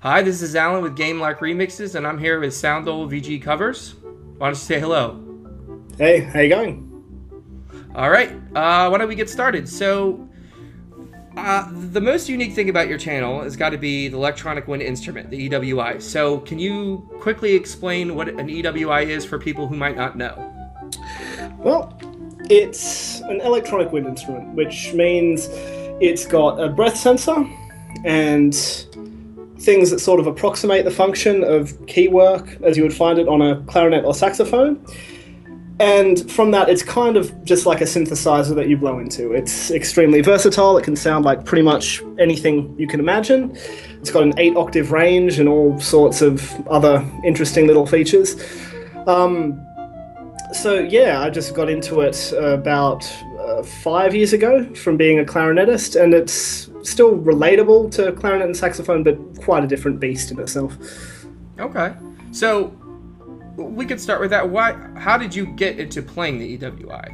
Hi, this is Alan with GameLark Remixes, and I'm here with Soundole VGM Covers. Why don't you say hello? Hey, how you going? All right, why don't we get started? So, the most unique thing about your channel has got to be the electronic wind instrument, the EWI. So, can you quickly explain what an EWI is for people who might not know? Well, it's an electronic wind instrument, which means it's got a breath sensor and things that sort of approximate the function of key work as you would find it on a clarinet or saxophone. And from that, it's kind of just like a synthesizer that you blow into. It's extremely versatile. It can sound like pretty much anything you can imagine. It's got an 8-octave range and all sorts of other interesting little features. So yeah, I just got into it about 5 years ago from being a clarinetist, and it's still relatable to clarinet and saxophone, but quite a different beast in itself. Okay, so we could start with that. How did you get into playing the EWI?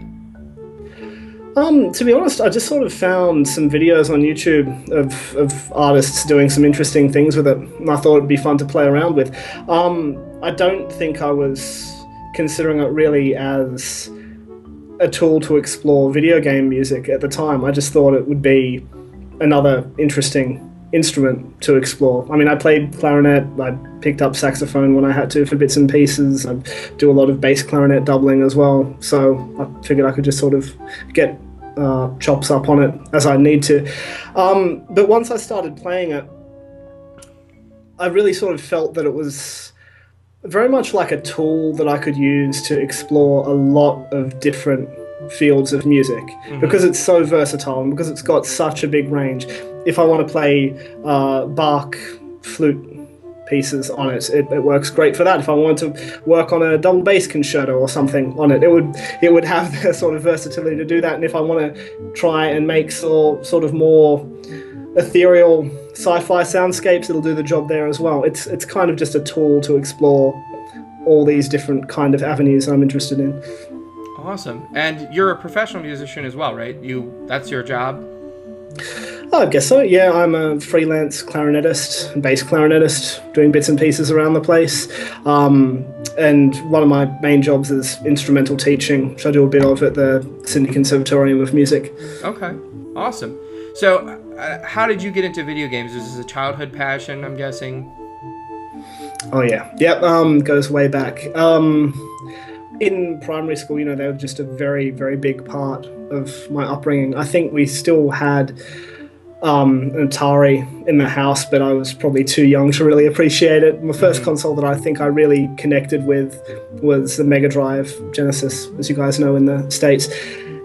To be honest, I just sort of found some videos on YouTube of artists doing some interesting things with it, and I thought it'd be fun to play around with. I don't think I was considering it really as a tool to explore video game music at the time. I just thought it would be another interesting instrument to explore. I mean, I played clarinet, I picked up saxophone when I had to for bits and pieces. I do a lot of bass clarinet doubling as well, so I figured I could just sort of get chops up on it as I need to. But once I started playing it, I really sort of felt that it was very much like a tool that I could use to explore a lot of different fields of music, because it's so versatile and because it's got such a big range. If I want to play Bach flute pieces on it, it works great for that. If I want to work on a double bass concerto or something on it, it would have the sort of versatility to do that. And if I want to try and make sort of more ethereal sci-fi soundscapes, it'll do the job there as well. It's kind of just a tool to explore all these different kind of avenues I'm interested in. Awesome. And you're a professional musician as well, right? That's your job? I guess so, yeah. I'm a freelance clarinetist, bass clarinetist, doing bits and pieces around the place. And one of my main jobs is instrumental teaching, which I do a bit of at the Sydney Conservatorium of Music. Okay, awesome. So how did you get into video games? Was this a childhood passion, I'm guessing? Oh yeah, yep, goes way back. In primary school, they were just a very, very big part of my upbringing. I think we still had an Atari in the house, but I was probably too young to really appreciate it. My first console that I think I really connected with was the Mega Drive Genesis, as you guys know, in the States.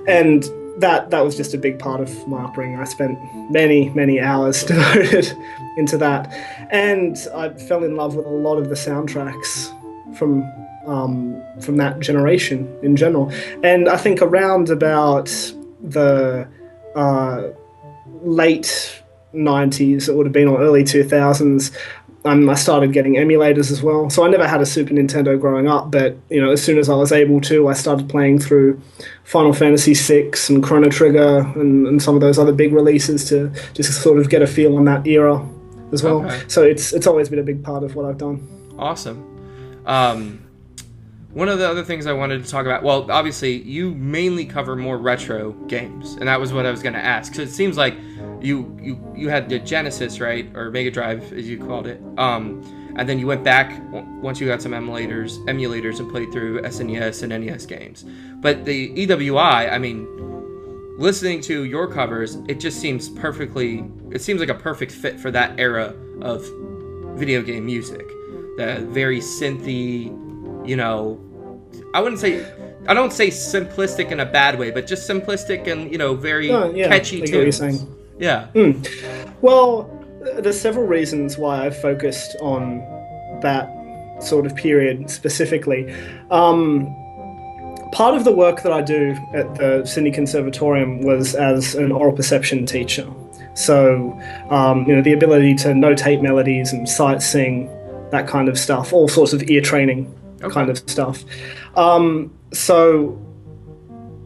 And that was just a big part of my upbringing. I spent many, many hours devoted into that. And I fell in love with a lot of the soundtracks from that generation in general. And I think around about the late 90s, it would have been, or early 2000s, I started getting emulators as well. So I never had a Super Nintendo growing up, but as soon as I was able to, I started playing through Final Fantasy VI and Chrono Trigger and some of those other big releases to just sort of get a feel on that era as well. Okay. So it's always been a big part of what I've done. Awesome. One of the other things I wanted to talk about, well, obviously, you mainly cover more retro games, and that was what I was going to ask. So it seems like you had the Genesis, right, or Mega Drive, as you called it, and then you went back once you got some emulators, and played through SNES and NES games. But the EWI, I mean, listening to your covers, it just seems it seems like a perfect fit for that era of video game music. The very synthy, you know, I don't say simplistic in a bad way, but just simplistic and, you know, very catchy tunes. What you're saying. Yeah. Well, there's several reasons why I've focused on that sort of period specifically. Part of the work that I do at the Sydney Conservatorium was as an oral perception teacher. So, you know, the ability to notate melodies and sight sing, that kind of stuff, all sorts of ear training kind of stuff. So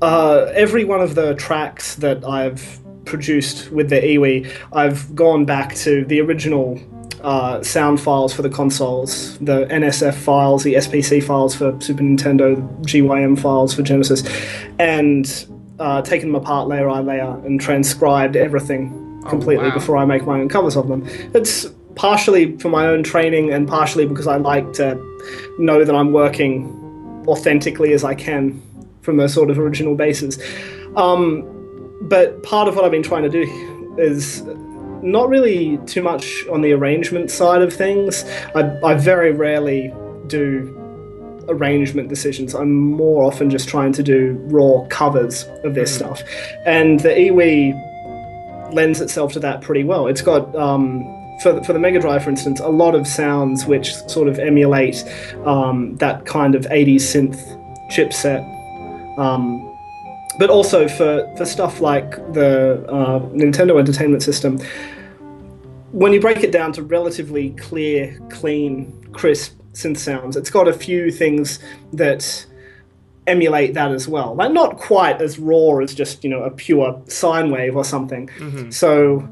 every one of the tracks that I've produced with the EWI, I've gone back to the original sound files for the consoles, the NSF files, the SPC files for Super Nintendo, the GYM files for Genesis, and taken them apart layer by layer and transcribed everything completely before I make my own covers of them. It's partially for my own training and partially because I like to know that I'm working authentically as I can from a sort of original basis. But part of what I've been trying to do is not really too much on the arrangement side of things. I very rarely do arrangement decisions. I'm more often just trying to do raw covers of this stuff. And the EWI lends itself to that pretty well. It's got, for the Mega Drive, for instance, a lot of sounds which sort of emulate that kind of 80s synth chipset. But also for stuff like the Nintendo Entertainment System, when you break it down to relatively clear, clean, crisp synth sounds, it's got a few things that emulate that as well. Like, not quite as raw as just, you know, a pure sine wave or something. So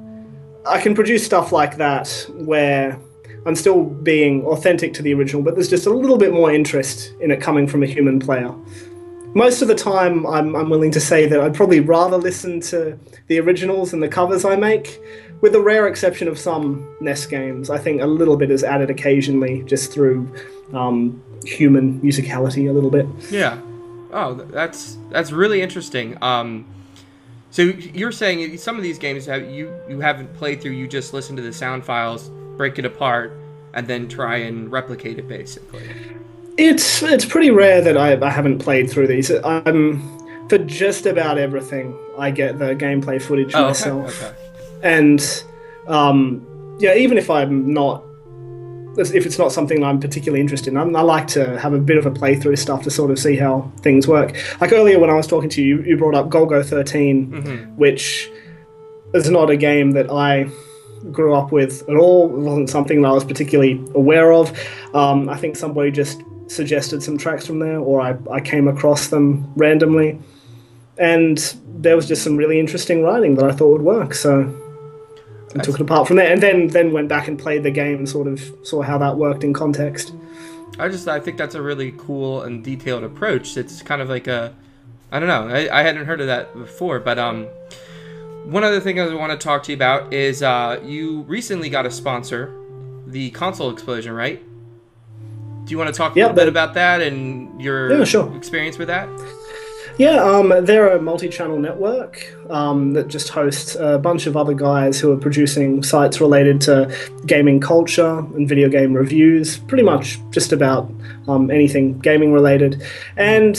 I can produce stuff like that where I'm still being authentic to the original, but there's just a little bit more interest in it coming from a human player. Most of the time, I'm willing to say that I'd probably rather listen to the originals and the covers I make, with the rare exception of some NES games. I think a little bit is added occasionally, just through human musicality a little bit. Yeah. Oh, that's really interesting. So you're saying some of these games you haven't played through, you just listen to the sound files, break it apart, and then try and replicate it, basically. It's pretty rare that I haven't played through these. For just about everything, I get the gameplay footage myself. Okay. And even if it's not something I'm particularly interested in, I like to have a bit of a playthrough stuff to sort of see how things work. Like earlier when I was talking to you, you brought up Golgo 13, which is not a game that I grew up with at all. It wasn't something that I was particularly aware of. I think somebody just suggested some tracks from there, or I came across them randomly, and there was just some really interesting writing that I thought would work, so I took it apart from there, and then went back and played the game and sort of saw how that worked in context. I think that's a really cool and detailed approach. It's kind of like I don't know, I hadn't heard of that before, but one other thing I want to talk to you about is you recently got a sponsor, the Console Explosion, right? Do you want to talk a little bit about that and your experience with that? Yeah, they're a multi-channel network that just hosts a bunch of other guys who are producing sites related to gaming culture and video game reviews, pretty much just about anything gaming related. And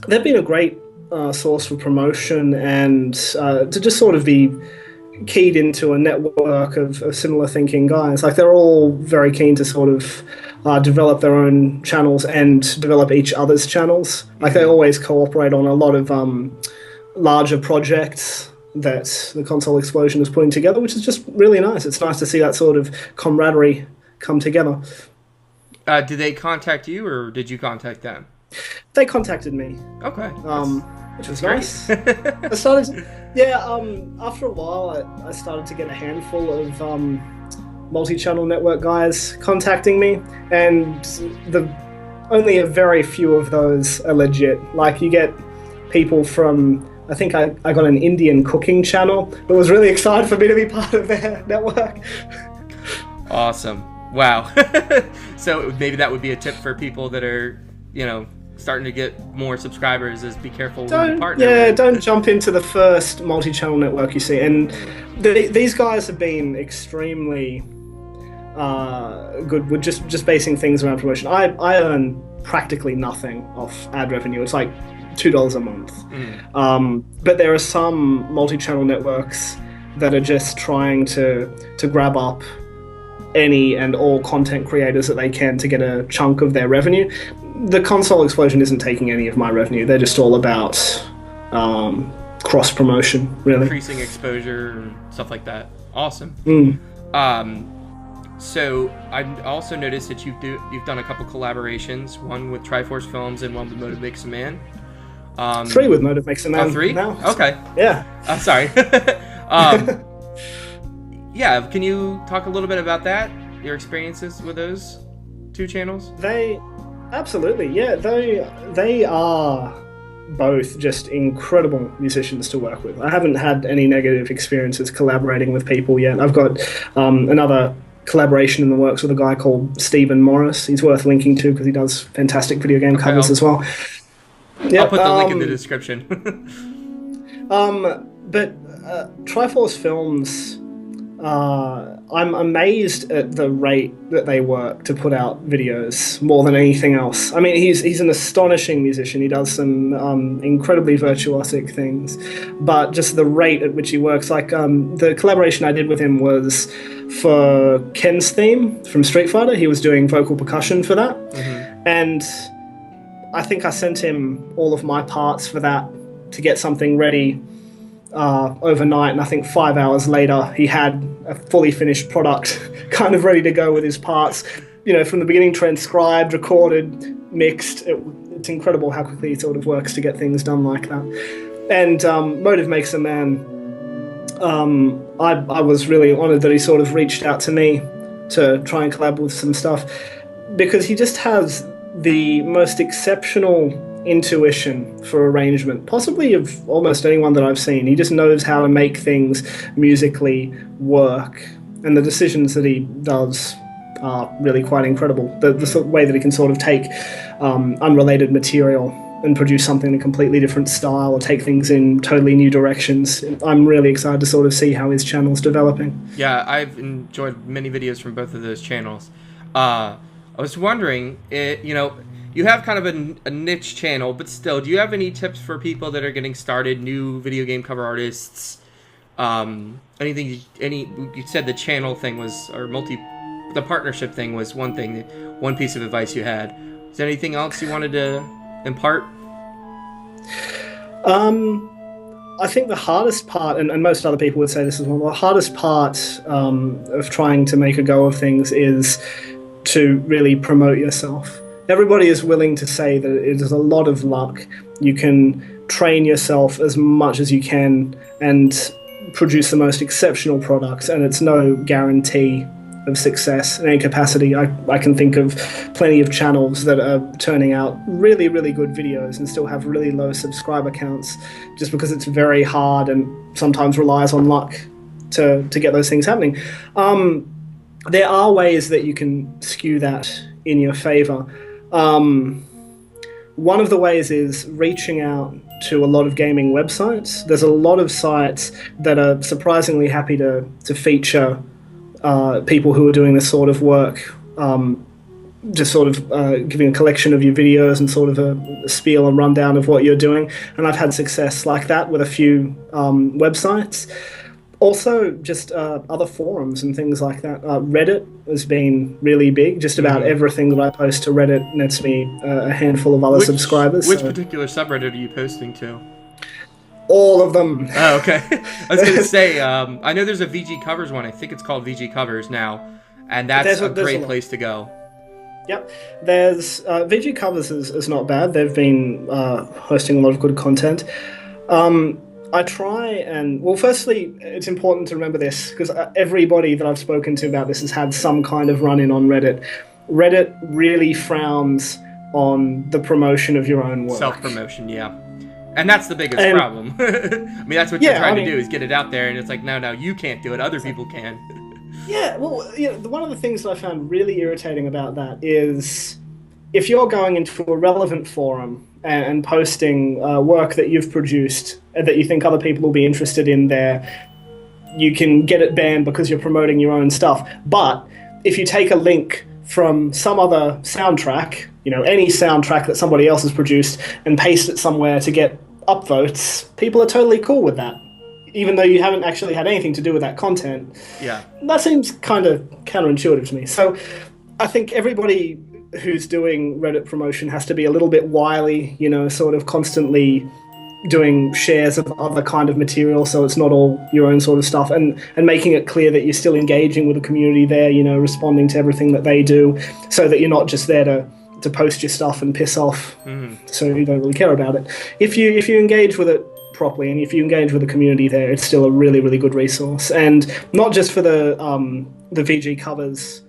they've been a great source for promotion and to just sort of be keyed into a network of similar thinking guys. Like, they're all very keen to sort of develop their own channels and develop each other's channels. Like, they always cooperate on a lot of larger projects that the Console Explosion is putting together, which is just really nice. It's nice to see that sort of camaraderie come together. Did they contact you, or did you contact them? They contacted me. Okay. Which was nice. I started, after a while, I started to get a handful of multi-channel network guys contacting me, and only a very few of those are legit. Like, you get people from, I think I got an Indian cooking channel that was really excited for me to be part of their network. Awesome. Wow. So maybe that would be a tip for people that are, starting to get more subscribers is be careful when you partner. Yeah, don't jump into the first multi-channel network you see. And these guys have been extremely good with just basing things around promotion. I earn practically nothing off ad revenue. It's like $2 a month. But there are some multi-channel networks that are just trying to grab up any and all content creators that they can to get a chunk of their revenue. The console explosion isn't taking any of my revenue. They're just all about cross promotion, really. Increasing exposure and stuff like that. Awesome. So I also noticed that you've done a couple collaborations, one with Triforcefilms and one with Motive Makes a Man. 3 with Motive Makes a Man. Oh, 3? Now. Okay. Yeah. Sorry. Yeah, can you talk a little bit about that? Your experiences with those 2 channels? Absolutely, yeah. They are both just incredible musicians to work with. I haven't had any negative experiences collaborating with people yet. I've got another collaboration in the works with a guy called Stephen Morris. He's worth linking to because he does fantastic video game covers as well. Yep, I'll put the link in the description. But Triforcefilms, I'm amazed at the rate that they work to put out videos more than anything else. I mean, he's an astonishing musician. He does some incredibly virtuosic things, but just the rate at which he works. Like the collaboration I did with him was for Ken's theme from Street Fighter. He was doing vocal percussion for that, and I think I sent him all of my parts for that to get something ready overnight, and I think 5 hours later he had a fully finished product kind of ready to go with his parts, from the beginning, transcribed, recorded, mixed. It's incredible how quickly it sort of works to get things done like that. And Motive Makes a Man, I was really honoured that he sort of reached out to me to try and collab with some stuff, because he just has the most exceptional intuition for arrangement, possibly of almost anyone that I've seen. He just knows how to make things musically work, and the decisions that he does are really quite incredible. The sort of way that he can sort of take unrelated material and produce something in a completely different style, or take things in totally new directions. I'm really excited to sort of see how his channel's developing. Yeah, I've enjoyed many videos from both of those channels. I was wondering, you have kind of a niche channel, but still, do you have any tips for people that are getting started, new video game cover artists? You said the channel thing was, or the partnership thing was one piece of advice you had. Is there anything else you wanted to impart? I think the hardest part, and most other people would say this as well, the hardest part of trying to make a go of things is to really promote yourself. Everybody is willing to say that it is a lot of luck. You can train yourself as much as you can and produce the most exceptional products, and it's no guarantee of success in any capacity. I can think of plenty of channels that are turning out really, really good videos and still have really low subscriber counts, just because it's very hard and sometimes relies on luck to get those things happening. There are ways that you can skew that in your favor. One of the ways is reaching out to a lot of gaming websites. There's a lot of sites that are surprisingly happy to feature people who are doing this sort of work, just sort of giving a collection of your videos and sort of a spiel and rundown of what you're doing. And I've had success like that with a few websites. Also, just other forums and things like that. Reddit has been really big. Just about everything that I post to Reddit nets me a handful of other subscribers. Which particular subreddit are you posting to? All of them. Oh, okay. I was going to say, I know there's a VG Covers one. I think it's called VG Covers now. And that's a great place to go. Yep. There's VG Covers is not bad. They've been hosting a lot of good content. I try and... Well, firstly, it's important to remember this, because everybody that I've spoken to about this has had some kind of run-in on Reddit. Reddit really frowns on the promotion of your own work. Self-promotion, yeah. And that's the biggest problem. I mean, that's what you're trying to do, is get it out there, and it's like, no, you can't do it. Other people can. Yeah, well, one of the things that I found really irritating about that is if you're going into a relevant forum and posting work that you've produced and that you think other people will be interested in there, you can get it banned because you're promoting your own stuff. But if you take a link from some other soundtrack, any soundtrack that somebody else has produced, and paste it somewhere to get upvotes, people are totally cool with that, even though you haven't actually had anything to do with that content. Yeah. That seems kind of counterintuitive to me. So I think everybody who's doing Reddit promotion has to be a little bit wily, sort of constantly doing shares of other kind of material, so it's not all your own sort of stuff, and making it clear that you're still engaging with the community there, responding to everything that they do, so that you're not just there to post your stuff and piss off, so you don't really care about it. If you engage with it properly, and if you engage with the community there, it's still a really, really good resource, and not just for the VG covers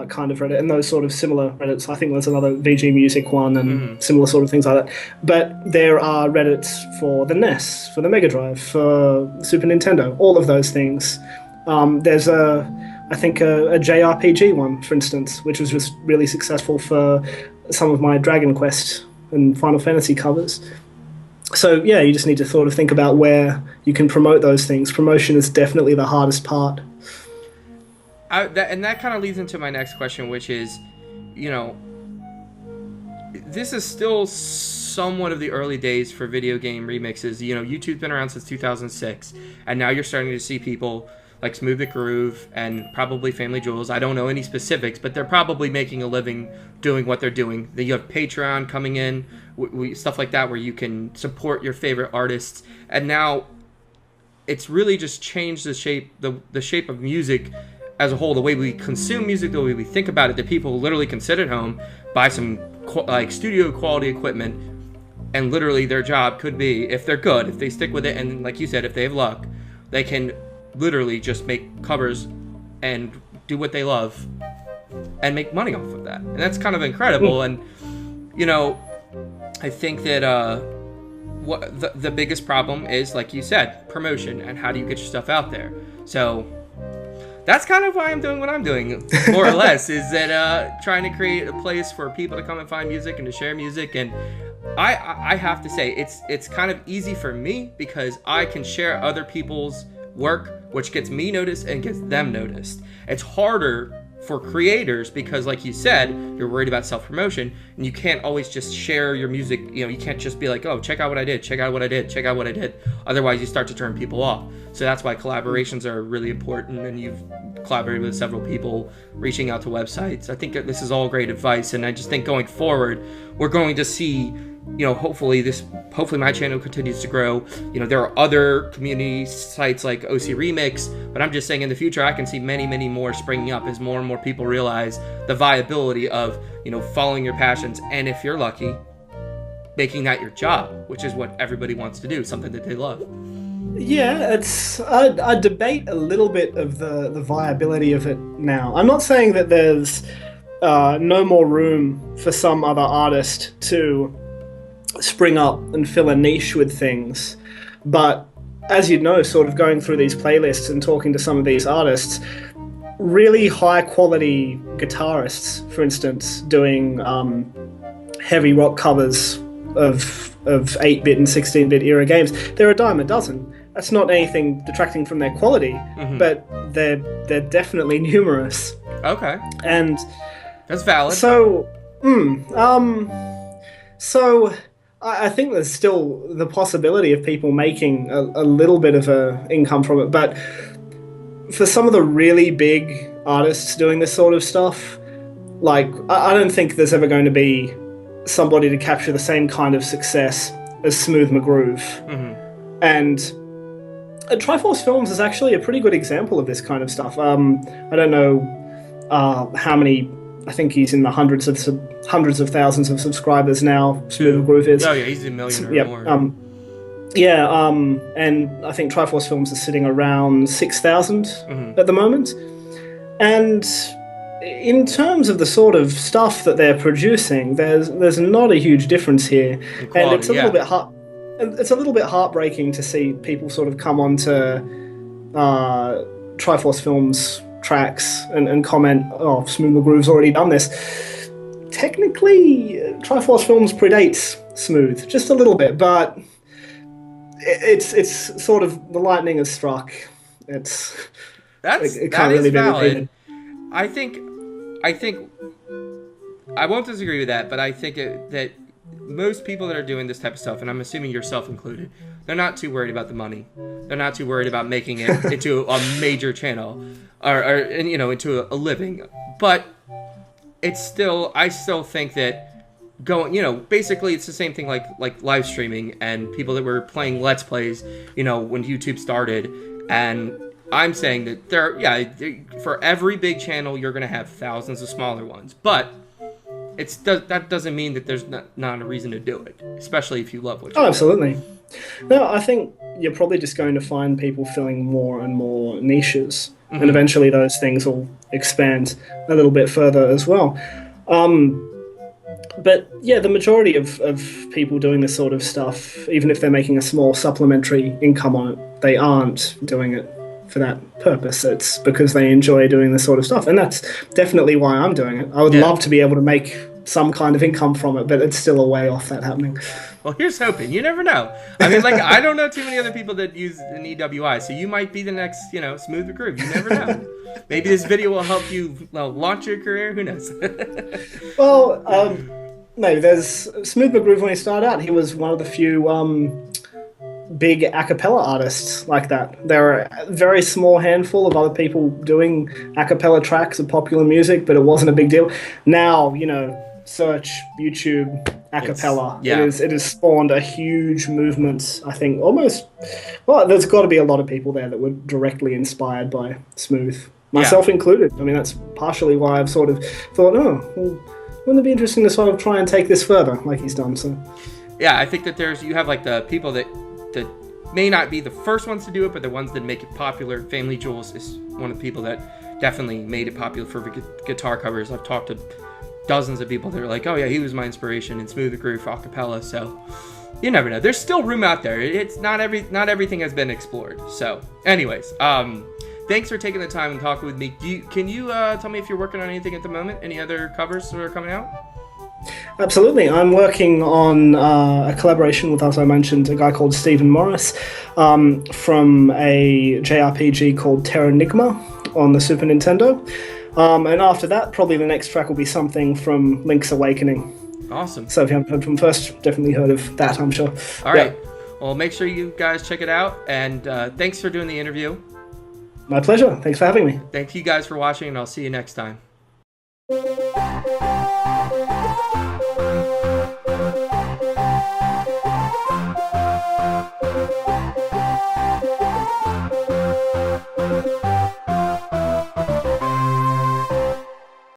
kind of Reddit and those sort of similar Reddits. I think there's another VG music one and similar sort of things like that. But there are Reddits for the NES, for the Mega Drive, for Super Nintendo, all of those things. There's I think a JRPG one, for instance, which was just really successful for some of my Dragon Quest and Final Fantasy covers. So yeah, you just need to sort of think about where you can promote those things. Promotion is definitely the hardest part. And that kind of leads into my next question, which is, this is still somewhat of the early days for video game remixes. YouTube's been around since 2006, and now you're starting to see people like Smooth the Groove and probably Family Jewels. I don't know any specifics, but they're probably making a living doing what they're doing. You have Patreon coming in, stuff like that, where you can support your favorite artists. And now it's really just changed the shape of music as a whole, the way we consume music, the way we think about it. The people who literally can sit at home, buy some studio quality equipment, and literally their job could be, if they're good, if they stick with it, and like you said, if they have luck, they can literally just make covers and do what they love and make money off of that. And that's kind of incredible. And I think that what the biggest problem is, like you said, promotion, and how do you get your stuff out there. So that's kind of why I'm doing what I'm doing, more or less, is that trying to create a place for people to come and find music and to share music. And I have to say, it's kind of easy for me because I can share other people's work, which gets me noticed and gets them noticed. It's harder for creators because, like you said, you're worried about self-promotion, and you can't always just share your music. You can't just be like, oh, check out what I did, check out what I did, check out what I did. Otherwise, you start to turn people off. So that's why collaborations are really important, and you've collaborated with several people, reaching out to websites. I think that this is all great advice, and I just think going forward, we're going to see, hopefully my channel continues to grow. There are other community sites like OC Remix, but I'm just saying in the future I can see many, many more springing up as more and more people realize the viability of, following your passions, and if you're lucky, making that your job, which is what everybody wants to do, something that they love. Yeah, I debate a little bit of the viability of it now. I'm not saying that there's no more room for some other artist to spring up and fill a niche with things, but as you know, sort of going through these playlists and talking to some of these artists, really high quality guitarists, for instance, doing heavy rock covers of 8-bit and 16-bit era games, they're a dime a dozen. That's not anything detracting from their quality, but they're definitely numerous. Okay. And that's valid. So, I think there's still the possibility of people making a little bit of a income from it, but for some of the really big artists doing this sort of stuff, like, I don't think there's ever going to be somebody to capture the same kind of success as Smooth McGroove. And Triforcefilms is actually a pretty good example of this kind of stuff. I don't know how many. I think he's in the hundreds of thousands of subscribers now. Smooth McGroove is. Oh yeah, he's a million or more. And I think Triforcefilms is sitting around 6,000 at the moment. And in terms of the sort of stuff that they're producing, there's not a huge difference here, quality, and it's a little bit it's a little bit heartbreaking to see people sort of come onto Triforcefilms tracks and comment, oh, Smooth McGroove's already done this technically, Triforcefilms predates Smooth just a little bit, but it's sort of the lightning has struck. It that can't really is be valid. repeated. I think I won't disagree with that, but I think that most people that are doing this type of stuff, and I'm assuming yourself included, they're not too worried about the money. They're not too worried about making it into a major channel or into a living. But it's still, I still think that basically it's the same thing like live streaming and people that were playing Let's Plays, when YouTube started. And I'm saying that for every big channel, you're going to have thousands of smaller ones. But that doesn't mean that there's not a reason to do it, especially if you love what you're doing. Absolutely. No, I think you're probably just going to find people filling more and more niches, and eventually those things will expand a little bit further as well. But yeah, the majority of people doing this sort of stuff, even if they're making a small supplementary income on it, they aren't doing it for that purpose. It's because they enjoy doing this sort of stuff, and that's definitely why I'm doing it. I would love to be able to make some kind of income from it, but it's still a way off that happening. Well, here's hoping. You never know. I mean, I don't know too many other people that use an EWI, so you might be the next, Smooth the Groove. You never know. Maybe this video will help you launch your career. Who knows? Well, no, there's Smooth the Groove. When he started out, he was one of the few big a cappella artists like that. There are a very small handful of other people doing a cappella tracks of popular music, but it wasn't a big deal. Now, search YouTube a cappella. Yeah. It has spawned a huge movement. I think there's got to be a lot of people there that were directly inspired by Smooth, myself included. I mean, that's partially why I've sort of thought, wouldn't it be interesting to sort of try and take this further like he's done. So yeah, I think that you have like the people that may not be the first ones to do it, but the ones that make it popular. Family Jewels is one of the people that definitely made it popular for guitar covers. I've talked to dozens of people that are like, oh yeah, he was my inspiration in Smooth the Groove for acapella. So you never know. There's still room out there. It's not everything has been explored. So anyways, thanks for taking the time and talking with me. Can you tell me if you're working on anything at the moment? Any other covers that are coming out? Absolutely. I'm working on a collaboration with, as I mentioned, a guy called Stephen Morris from a JRPG called Terranigma on the Super Nintendo. And after that, probably the next track will be something from Link's Awakening. Awesome. So if you haven't heard from first, definitely heard of that, I'm sure. All right. Well, make sure you guys check it out. And thanks for doing the interview. My pleasure. Thanks for having me. Thank you guys for watching, and I'll see you next time.